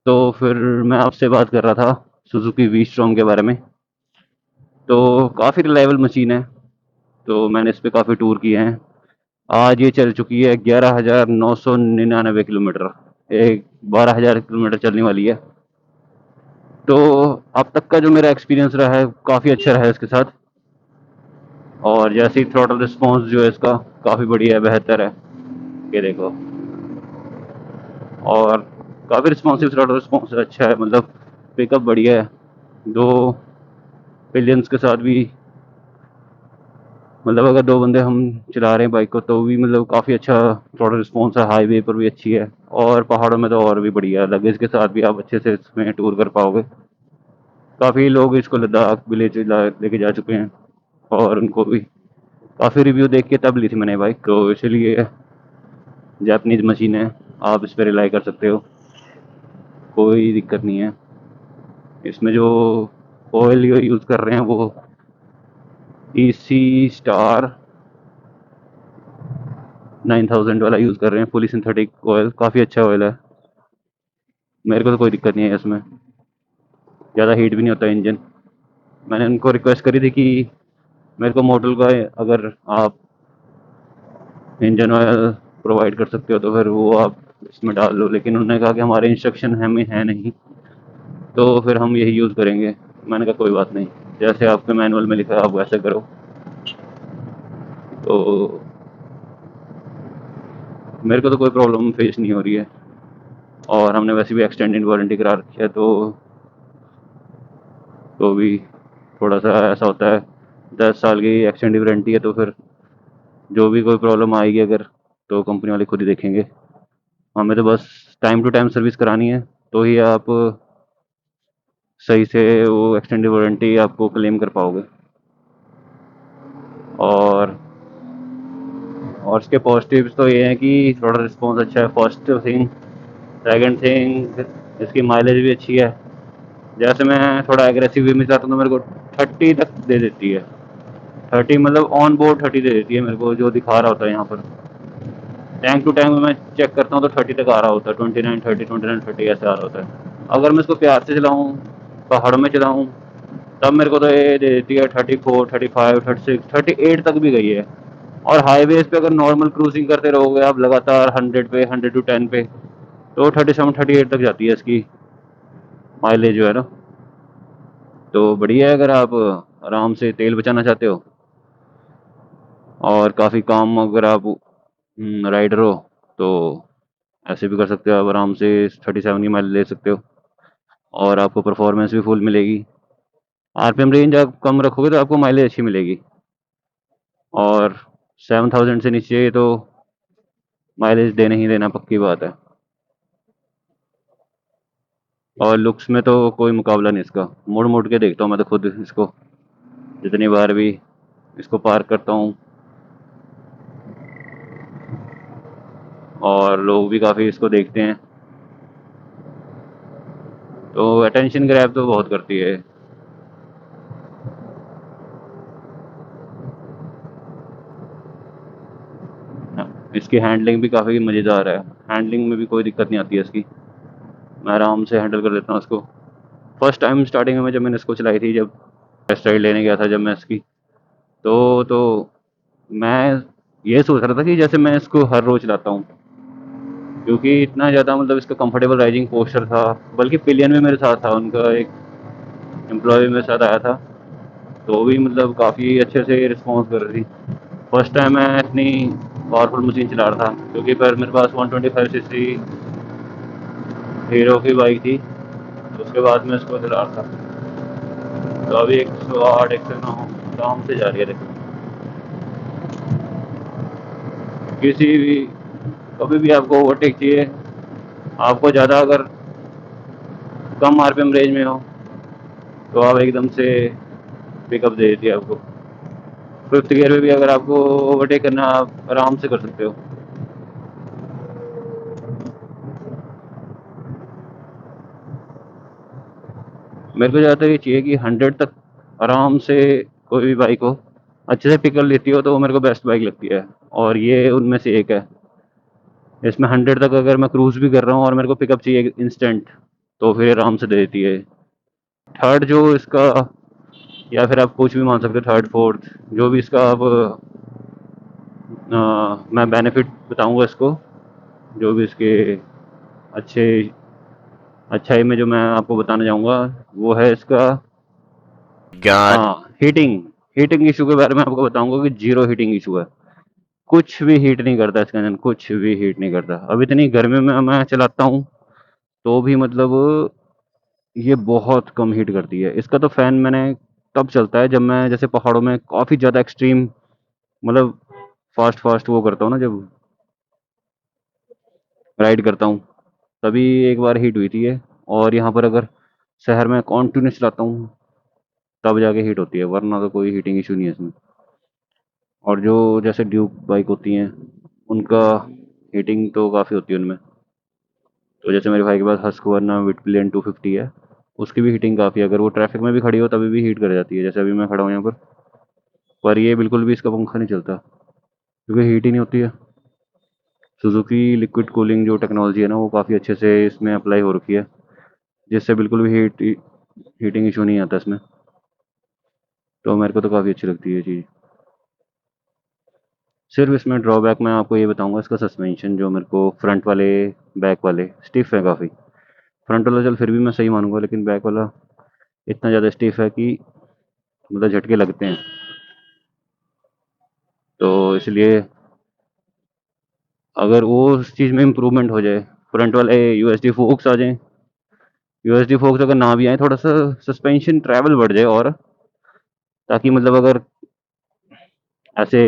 तो फिर मैं आपसे बात कर रहा था सुजुकी वी स्ट्रॉम के बारे में। तो काफ़ी रिलायबल मशीन है। तो मैंने इस पे काफ़ी टूर किए हैं। आज ये चल चुकी है 11,999 किलोमीटर। एक 12,000 किलोमीटर चलने वाली है। तो अब तक का जो मेरा एक्सपीरियंस रहा है काफ़ी अच्छा रहा है इसके साथ। और जैसे ही थ्रॉटल रिस्पॉन्स जो है इसका काफ़ी बढ़िया है, बेहतर है। ये देखो। और काफ़ी रिस्पॉन्सिव थ्रॉटल रिस्पॉन्स अच्छा है, मतलब पिकअप बढ़िया है। दो पिलियंस के साथ भी, मतलब अगर दो बंदे हम चला रहे हैं बाइक को तो भी मतलब काफ़ी अच्छा थ्रॉटल रिस्पॉन्स है। हाईवे पर भी अच्छी है और पहाड़ों में तो और भी बढ़िया है। लगेज के साथ भी आप अच्छे से इसमें टूर कर पाओगे। काफ़ी लोग इसको लद्दाख भी लेके जा चुके हैं और उनको भी काफ़ी रिव्यू देख के तब ली थी मैंने बाइक। तो इसलिए जापानीज मशीन है, आप इस पर रिलाई कर सकते हो, कोई दिक्कत नहीं है। इसमें जो ऑयल यूज़ कर रहे हैं वो EC स्टार 9000 वाला यूज़ कर रहे हैं, फुली सिंथेटिक ऑयल। काफ़ी अच्छा ऑयल है, मेरे को तो कोई दिक्कत नहीं है इसमें। ज़्यादा हीट भी नहीं होता इंजन। मैंने उनको रिक्वेस्ट करी थी कि मेरे को मॉडल का अगर आप इंजन ऑयल प्रोवाइड कर सकते हो तो फिर वो आप इसमें डाल लो, लेकिन उन्होंने कहा कि हमारे इंस्ट्रक्शन हमें है नहीं, तो फिर हम यही यूज़ करेंगे। मैंने कहा कोई बात नहीं, जैसे आपके मैनुअल में लिखा है आप वैसे करो। तो मेरे को तो कोई प्रॉब्लम फेस नहीं हो रही है। और हमने वैसे भी एक्सटेंडेड वारंटी करा रखी है, तो भी थोड़ा सा ऐसा होता है। 10 साल की एक्सटेंडेड वारंटी है तो फिर जो भी कोई प्रॉब्लम आएगी अगर, तो कंपनी वाले खुद ही देखेंगे। हमें तो बस टाइम टू टाइम सर्विस करानी है, तो ही आप सही से वो एक्सटेंडेड वारंटी आपको क्लेम कर पाओगे। और इसके पॉजिटिव्स तो ये हैं कि थोड़ा रिस्पॉन्स अच्छा है, फर्स्ट थिंग। सेकंड थिंग, इसकी माइलेज भी अच्छी है। जैसे मैं थोड़ा एग्रेसिव वे में चाहता हूँ तो मेरे को 30 तक दे देती है। 30 मतलब ऑन बोर्ड 30 दे देती है मेरे को, जो दिखा रहा होता है यहाँ पर। टैंक टू टैंक मैं चेक करता हूँ तो 30 तक आ रहा होता है, 29 30 ऐसे आ रहा होता है। अगर मैं इसको प्यार से चलाऊँ, पहाड़ों में चलाऊँ, तब मेरे को तो ये दे देती है 34 35 36 38 तक भी गई है। और हाईवेज पे अगर नॉर्मल क्रूजिंग करते रहोगे आप लगातार 100 पे, 100 to 10 पे, तो 37 38 तक जाती है इसकी माइलेज जो है ना। तो बढ़िया है अगर आप आराम से तेल बचाना चाहते हो और काफ़ी काम अगर आप राइडर हो, तो ऐसे भी कर सकते हो। आप आराम से 37 की माइलेज ले सकते हो और आपको परफॉर्मेंस भी फुल मिलेगी। RPM रेंज आप कम रखोगे तो आपको माइलेज अच्छी मिलेगी। और 7000 से नीचे तो माइलेज देना ही देना, पक्की बात है। और लुक्स में तो कोई मुकाबला नहीं इसका। मुड़ मुड़ के देखता हूँ मैं तो खुद इसको, जितनी बार भी इसको पार्क करता हूँ। और लोग भी काफ़ी इसको देखते हैं, तो अटेंशन ग्रैब तो बहुत करती है। इसकी हैंडलिंग भी काफ़ी मज़ेदार है। हैंडलिंग में भी कोई दिक्कत नहीं आती है इसकी। मैं आराम से हैंडल कर लेता हूँ इसको। फर्स्ट टाइम स्टार्टिंग में जब मैंने इसको चलाई थी, जब टेस्ट राइड लेने गया था जब मैं इसकी, तो मैं ये सोच रहा था कि जैसे मैं इसको हर रोज़ चलाता हूँ, क्योंकि इतना ज़्यादा मतलब इसका कंफर्टेबल राइडिंग पोस्चर था। बल्कि पिलियन में मेरे साथ था, उनका एक एम्प्लॉय मेरे साथ आया था, तो भी मतलब काफ़ी अच्छे से रिस्पॉन्स कर रही थी। फर्स्ट टाइम मैं इतनी पावरफुल मशीन चला रहा था, क्योंकि पर मेरे पास 125cc हीरो की बाइक थी, तो उसके बाद मैं इसको चला रहा था। तो अभी 108 109 आराम से जा रही है देखो। किसी भी, कभी भी आपको ओवरटेक चाहिए, आपको ज़्यादा अगर कम RPM रेंज में हो, तो आप एकदम से पिकअप दे देती है आपको। फिफ्थ गियर में भी अगर आपको ओवरटेक करना, आप आराम से कर सकते हो। मेरे को ज़्यादातर ये चाहिए कि 100 तक आराम से कोई भी बाइक हो अच्छे से पिक कर लेती हो, तो वो मेरे को बेस्ट बाइक लगती है। और ये उनमें से एक है। इसमें 100 तक अगर मैं क्रूज़ भी कर रहा हूँ और मेरे को पिकअप चाहिए इंस्टेंट, तो फिर आराम से दे देती है। थर्ड जो इसका, या फिर आप कुछ भी मान सकते हो, थर्ड फोर्थ जो भी इसका आप मैं बेनिफिट बताऊंगा इसको, जो भी इसके अच्छे अच्छाई में जो मैं आपको बताना चाहूँगा वो है इसका, God. हाँ, हीटिंग। हीटिंग इशू के बारे में आपको बताऊंगा कि जीरो हीटिंग इशू है। कुछ भी हीट नहीं करता इसका इंजन, कुछ भी हीट नहीं करता। अब इतनी गर्मी में मैं चलाता हूँ तो भी मतलब ये बहुत कम हीट करती है। इसका तो फ़ैन मैंने तब चलता है जब मैं जैसे पहाड़ों में काफ़ी ज़्यादा एक्सट्रीम, मतलब फास्ट फास्ट वो करता हूँ ना, जब राइड करता हूँ, तभी एक बार हीट हुई थी ये। और यहाँ पर अगर शहर में कॉन्टिन्यूस चलाता हूँ तब जाके हीट होती है, वरना तो कोई हीटिंग इशू नहीं है इसमें। और जो जैसे ड्यूक बाइक होती हैं उनका हीटिंग तो काफ़ी होती है उनमें। तो जैसे मेरे भाई के पास हस्कवर्ना विटप्लेन 250 है, उसकी भी हीटिंग काफ़ी है। अगर वो ट्रैफिक में भी खड़ी हो तभी भी हीट कर जाती है, जैसे अभी मैं खड़ा हूँ यहाँ पर ये बिल्कुल भी इसका पंखा नहीं चलता क्योंकि हीट ही नहीं होती है। सुजुकी लिक्विड कूलिंग जो टेक्नोलॉजी है ना, वो काफ़ी अच्छे से इसमें अप्लाई हो रखी है, जिससे बिल्कुल भी हीटिंग इशू नहीं आता इसमें। तो मेरे को तो काफ़ी अच्छी लगती है ये चीज़। सिर्फ इसमें ड्रॉबैक मैं आपको ये बताऊंगा, इसका सस्पेंशन जो मेरे को फ्रंट वाले बैक वाले स्टिफ है काफ़ी। फ्रंट वाला चल फिर भी मैं सही मानूंगा, लेकिन बैक वाला इतना ज़्यादा स्टिफ है कि मतलब झटके लगते हैं। तो इसलिए अगर वो उस चीज़ में इम्प्रूवमेंट हो जाए, फ्रंट वाले यूएसडी फोक्स आ जाएँ, यूएसडी फोक्स अगर ना भी आए, थोड़ा सा सस्पेंशन ट्रैवल बढ़ जाए, और ताकि मतलब अगर ऐसे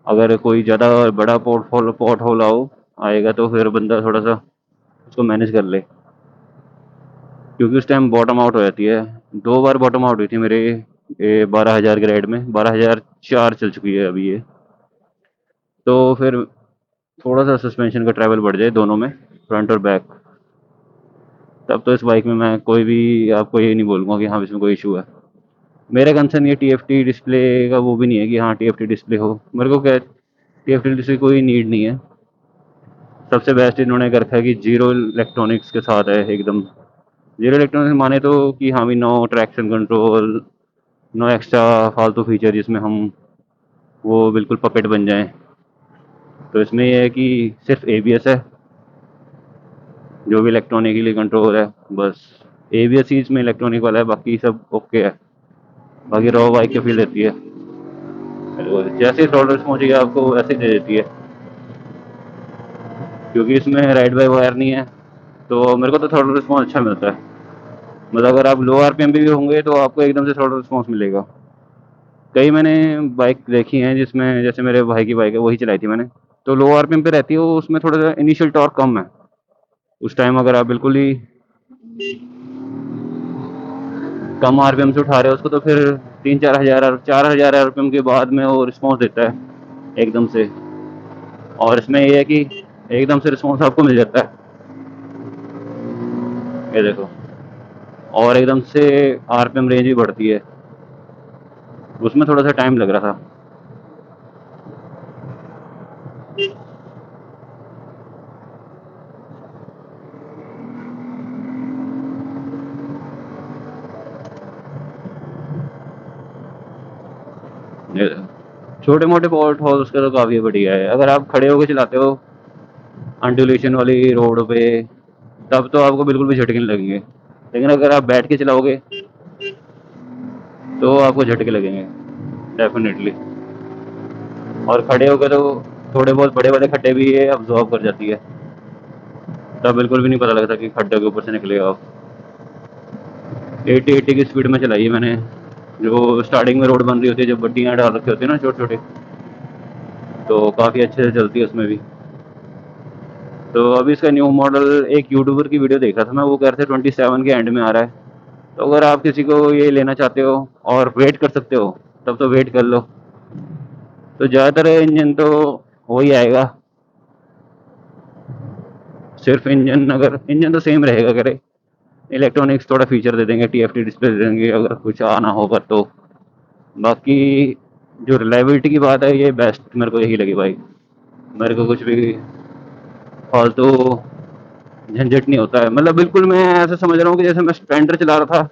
अगर कोई ज़्यादा बड़ा पॉट होल आओ आएगा तो फिर बंदा थोड़ा सा उसको मैनेज कर ले, क्योंकि उस टाइम बॉटम आउट हो जाती है। 2 बार बॉटम आउट हुई थी मेरे 12,000 के राइड में, 12,004 चल चुकी है अभी ये। तो फिर थोड़ा सा सस्पेंशन का ट्रैवल बढ़ जाए दोनों में, फ्रंट और बैक, तब तो इस बाइक में मैं कोई भी आपको ये नहीं बोलूँगा कि हाँ इसमें कोई इशू है। मेरा कंसर्न ये टीएफटी डिस्प्ले का वो भी नहीं है कि हाँ टीएफटी डिस्प्ले हो, मेरे को क्या टीएफटी डिस्प्ले कोई नीड नहीं है। सबसे बेस्ट इन्होंने कर रखा है कि जीरो इलेक्ट्रॉनिक्स के साथ है एकदम। जीरो इलेक्ट्रॉनिक्स माने तो कि हाँ भी no traction control, no extra फालतू फीचर जिसमें हम वो बिल्कुल पपेट बन जाएं। तो इसमें ये है कि सिर्फ एबीएस है, जो भी इलेक्ट्रॉनिकली कंट्रोल है बस। एबीएस ही इसमें इलेक्ट्रॉनिक वाला है, बाकी सब ओके है। बाकी रॉ बाइक की फील देती है, तो जैसे ही थ्रॉटल पहुंचेगी आपको वैसे ही दे देती है, क्योंकि इसमें राइड बाय वायर नहीं है। तो मेरे को तो थ्रॉटल रिस्पॉन्स अच्छा मिलता है। मतलब अगर आप लो आरपीएम पे भी होंगे तो आपको एकदम से थ्रॉटल रिस्पॉन्स मिलेगा। कई मैंने बाइक देखी हैं जिसमें, जैसे मेरे भाई की बाइक है वही चलाई थी मैंने, तो लो आरपीएम पे रहती है वो, उसमें थोड़ा सा इनिशियल टॉर्क कम है। उस टाइम अगर आप बिल्कुल ही कम आरपीएम से उठा रहे हो उसको, तो फिर 3-4 हज़ार 4 हज़ार आरपीएम के बाद में वो रिस्पॉन्स देता है एकदम से। और इसमें ये है कि एकदम से रिस्पॉन्स आपको मिल जाता है, ये देखो। और एकदम से आरपीएम रेंज भी बढ़ती है, उसमें थोड़ा सा टाइम लग रहा था। ये छोटे मोटे पॉट हॉल उसका तो काफ़ी बढ़िया है। अगर आप खड़े होकर चलाते हो अंडुलेशन वाली रोड पे, तब तो आपको बिल्कुल भी झटके नहीं लगेंगे, लेकिन अगर आप बैठ के चलाओगे तो आपको झटके लगेंगे डेफिनेटली। और खड़े होकर तो थोड़े बहुत बड़े वाले खड्डे भी ये अब्जॉर्ब कर जाती है, तब बिल्कुल भी नहीं पता लगता कि खड्डे के ऊपर से निकले आप। 80 की स्पीड में चलाई है मैंने, जो स्टार्टिंग में रोड बन रही होती है, जब बड्डियाँ डाल रखी होती है ना छोटे छोटे, तो काफ़ी अच्छे से चलती है उसमें भी। तो अभी इसका न्यू मॉडल, एक यूट्यूबर की वीडियो देख रहा था मैं, वो कह रहे थे 27 के एंड में आ रहा है। तो अगर आप किसी को ये लेना चाहते हो और वेट कर सकते हो तब तो वेट कर लो। तो ज़्यादातर इंजन तो वही आएगा, सिर्फ इंजन, अगर इंजन तो सेम रहेगा, करे इलेक्ट्रॉनिक्स थोड़ा फीचर दे देंगे, टीएफटी डिस्प्ले दे देंगे अगर कुछ आना होगा तो। बाकी जो रिलायबिलिटी की बात है, ये बेस्ट मेरे को यही लगी भाई। मेरे को कुछ भी फालतू झंझट नहीं होता है। मतलब बिल्कुल मैं ऐसा समझ रहा हूँ कि जैसे मैं स्प्लेंडर चला रहा था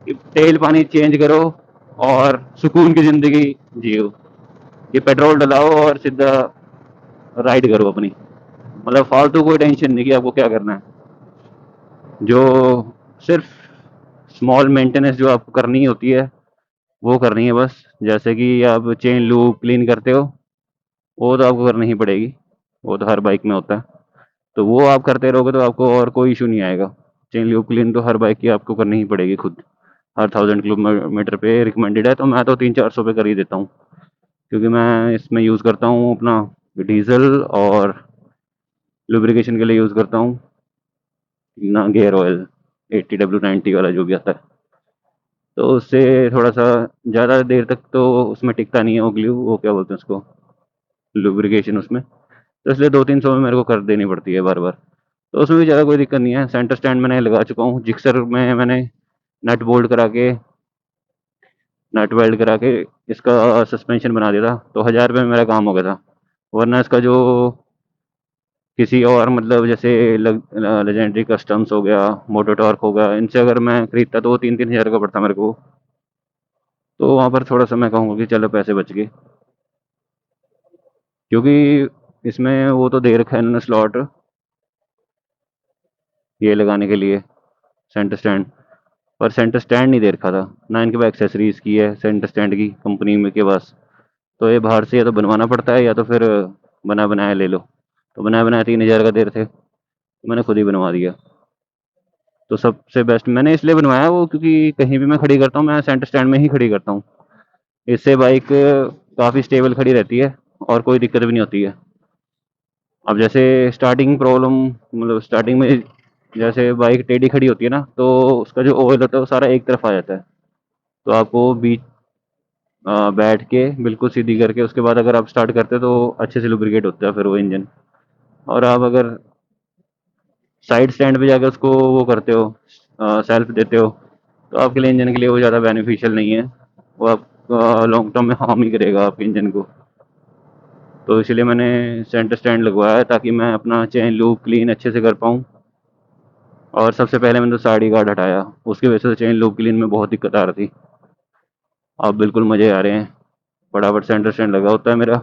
कि तेल पानी चेंज करो और सुकून की ज़िंदगी जियो। ये पेट्रोल डलाओ और सीधा राइड करो अपनी। मतलब फालतू कोई टेंशन नहीं कि आपको क्या करना है। जो सिर्फ स्मॉल मेंटेनेंस जो आपको करनी होती है वो करनी है बस। जैसे कि आप चेन लूप क्लीन करते हो, वो तो आपको करनी ही पड़ेगी, वो तो हर बाइक में होता है। तो वो आप करते रहोगे तो आपको और कोई इशू नहीं आएगा। चेन लूप क्लीन तो हर बाइक की आपको करनी ही पड़ेगी खुद। हर 1000 किलोमीटर पे रिकमेंडेड है, तो मैं तो 300-400 पे कर ही देता हूँ। क्योंकि मैं इसमें यूज़ करता हूँ अपना डीजल, और लुब्रिकेशन के लिए यूज़ करता हूँ ना गियर ऑयल 80W90 वाला जो भी आता है। तो उससे थोड़ा सा ज़्यादा देर तक तो उसमें टिकता नहीं है वो ग्लू, वो क्या बोलते हैं उसको, लुब्रिकेशन उसमें। तो इसलिए 200-300 में मेरे को कर देनी पड़ती है बार बार। तो उसमें भी ज़्यादा कोई दिक्कत नहीं है। सेंटर स्टैंड मैंने लगा चुका हूँ, जिक्सर में मैंने नट बोल्ट करा के, नट वेल्ड करा के इसका सस्पेंशन बना दिया था, तो 1000 रुपये में मेरा काम हो गया था। वरना इसका जो किसी और मतलब जैसे लेजेंडरी कस्टम्स हो गया, मोटो टॉर्क हो गया, इनसे अगर मैं खरीदता तो वो 3-3 हज़ार का पड़ता मेरे को। तो वहाँ पर थोड़ा सा मैं कहूँगा कि चलो पैसे बच गए। क्योंकि इसमें वो तो दे रखा है इन्होंने स्लॉट ये लगाने के लिए, सेंटर स्टैंड। पर सेंटर स्टैंड नहीं दे रखा था ना, इनके पास एक्सेसरीज की है सेंटर स्टैंड की कंपनी में के पास। तो ये बाहर से या तो बनवाना पड़ता है या तो फिर बना बनाया ले लो। तो बनाया बनाया 3 हज़ार का दे रहे थे, तो मैंने खुद ही बनवा दिया। तो सबसे बेस्ट मैंने इसलिए बनवाया वो, क्योंकि कहीं भी मैं खड़ी करता हूँ मैं सेंटर स्टैंड में ही खड़ी करता हूँ। इससे बाइक काफ़ी स्टेबल खड़ी रहती है और कोई दिक्कत भी नहीं होती है। अब जैसे स्टार्टिंग प्रॉब्लम, मतलब स्टार्टिंग में जैसे बाइक टेढ़ी खड़ी होती है ना, तो उसका जो ऑयल होता है वो सारा एक तरफ आ जाता है। तो आपको बीच बैठ के बिल्कुल सीधी करके उसके बाद अगर आप स्टार्ट करते हो तो अच्छे से लुब्रिकेट होता है फिर वो इंजन। और आप अगर साइड स्टैंड पे जाकर उसको वो करते हो, सेल्फ देते हो, तो आपके लिए इंजन के लिए वो ज़्यादा बेनिफिशियल नहीं है। वो आप लॉन्ग टर्म में हार्म ही करेगा आपके इंजन को। तो इसलिए मैंने सेंटर स्टैंड लगवाया है ताकि मैं अपना चेन लूप क्लीन अच्छे से कर पाऊँ। और सबसे पहले मैंने तो साइड गार्ड हटाया, उसकी वजह से चेन लूप क्लीन में बहुत दिक्कत आ रही थी। अब बिल्कुल मज़े आ रहे हैं। फटाफट सेंटर स्टैंड लगा होता है मेरा,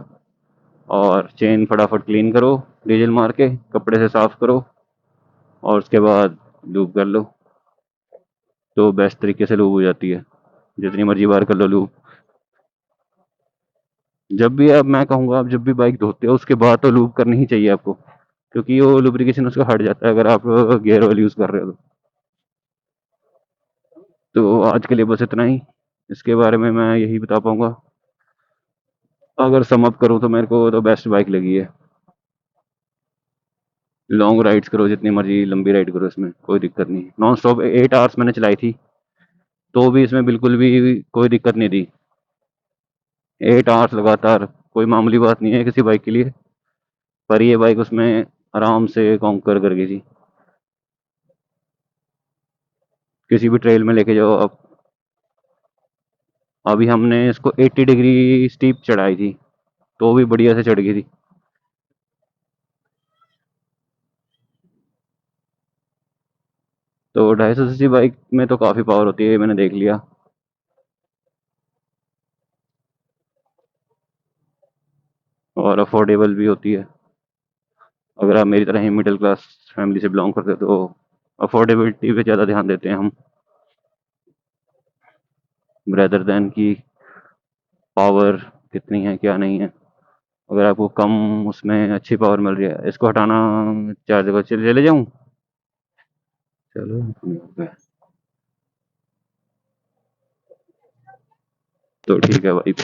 और चेन फटाफट क्लीन करो, डीजल मार के कपड़े से साफ़ करो, और उसके बाद लूप कर लो। तो बेस्ट तरीके से लूप हो जाती है, जितनी मर्जी बार कर लो लूप। जब भी अब मैं कहूँगा, आप जब भी बाइक धोते हो उसके बाद तो लूप करनी ही चाहिए आपको, क्योंकि वो लुब्रिकेशन उसका हट जाता है अगर आप गियर ऑयल यूज़ कर रहे हो तो आज के लिए बस इतना ही। इसके बारे में मैं यही बता पाऊँगा। अगर सम अप करूँ तो मेरे को तो बेस्ट बाइक लगी है। लॉन्ग राइड्स करो, जितनी मर्जी लंबी राइड करो, इसमें कोई दिक्कत नहीं। नॉन स्टॉप 8 आवर्स मैंने चलाई थी, तो भी इसमें बिल्कुल भी कोई दिक्कत नहीं थी। 8 आवर्स लगातार कोई मामूली बात नहीं है किसी बाइक के लिए। पर ये बाइक उसमें आराम से कॉन्कर कर गई थी। किसी भी ट्रेल में लेके जाओ आप। अभी हमने इसको 80 डिग्री स्टीप चढ़ाई थी, तो भी बढ़िया से चढ़ गई थी। तो 250 सीसी बाइक में तो काफ़ी पावर होती है, मैंने देख लिया। और अफोर्डेबल भी होती है। अगर आप मेरी तरह ही मिडिल क्लास फैमिली से बिलोंग करते हो तो अफोर्डेबिलिटी पे ज़्यादा ध्यान देते हैं हम, रेदर देन की पावर कितनी है क्या नहीं है। अगर आपको कम उसमें अच्छी पावर मिल रही है, इसको हटाना चार्ज को चले जाऊँ। चलो हो गया। तो ठीक है भाई।